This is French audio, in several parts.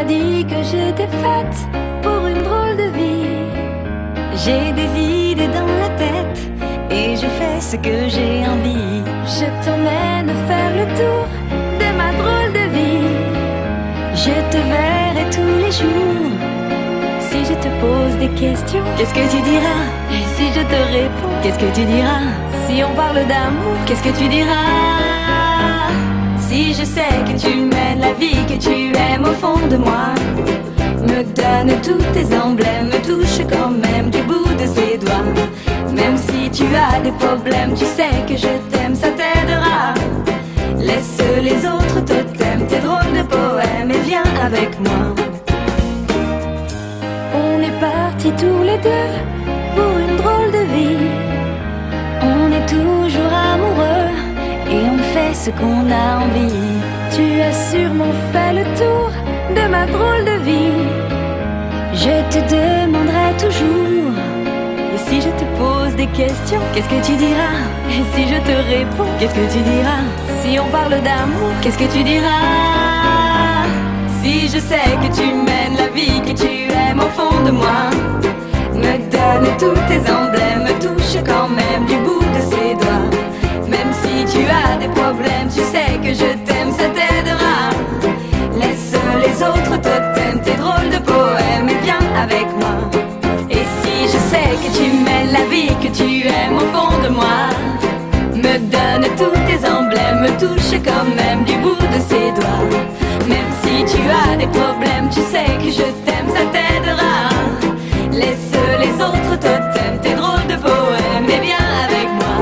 m'as dit que j'étais faite pour une drôle de vie. J'ai des idées dans la tête et je fais ce que j'ai envie. Je t'emmène faire le tour de ma drôle de vie. Je te verrai tous les jours. Si je te pose des questions, qu'est-ce que tu diras? Et si je te réponds, qu'est-ce que tu diras? Si on parle d'amour, qu'est-ce que tu diras? Si je sais que tu mènes la vie que tu aimes au fond de moi, me donne tous tes emblèmes, me touche quand même du bout de ses doigts. Même si tu as des problèmes, tu sais que je t'aime, ça t'aidera. Laisse les autres totems, tes drôles de poèmes et viens avec moi. On est partis tous les deux pour une drôle de vie. On est toujours amoureux et on fait ce qu'on a envie. Tu as sûrement fait le tour de ma drôle de vie. Je te demanderai toujours. Et si je te pose des questions, qu'est-ce que tu diras? Et si je te réponds, qu'est-ce que tu diras? Si on parle d'amour, qu'est-ce que tu diras? Si je sais que tu mènes la vie que tu aimes au fond de moi, me donne tous tes emblèmes, me touche quand même du bout de ses doigts. Même si tu as des problèmes, tu sais que je t'aime, ça t'aidera. Laisse les autres totems, tes drôles de poèmes et viens avec moi. Et si je sais que tu mènes la vie que tu aimes au fond de moi, me donne tous tes emblèmes, me touche quand même du bout de ses doigts. Même si tu as des problèmes, tu sais que je t'aime, ça t'aidera. Laisse les autres totems, tes drôles de poèmes et viens avec moi.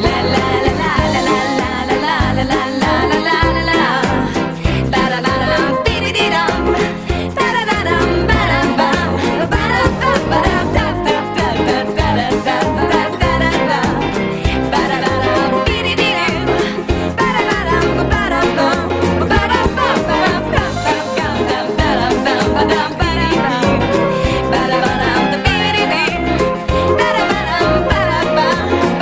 La la la la la la la la la la la la la la. Ba da ba da dum, bi di di dum. Ba da da dum, ba da bum. Ba da ba ba da da da da da da da da da da da. Ba da ba dum, bi di di dum. Ba da ba dum, ba da bum. Ba da ba ba da da da da da da da ba da ba di dum. Ba da ba dum, bi di di dum. Ba da ba dum, ba da bum.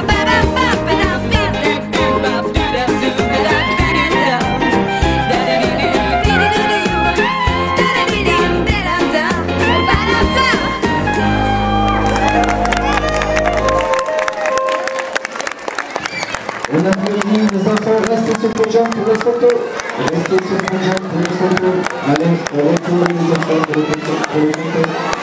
Ba da ba ba dum, bi di di dum. Ba do da do da da do do dum. Da da do do di di do do. Da da di dum da da da. Ba da da. Bon après-midi, les enfants, restez sur le jump pour la photo. Restez sur le jump pour la photo. Allez, on retourne les enfants pour les photos.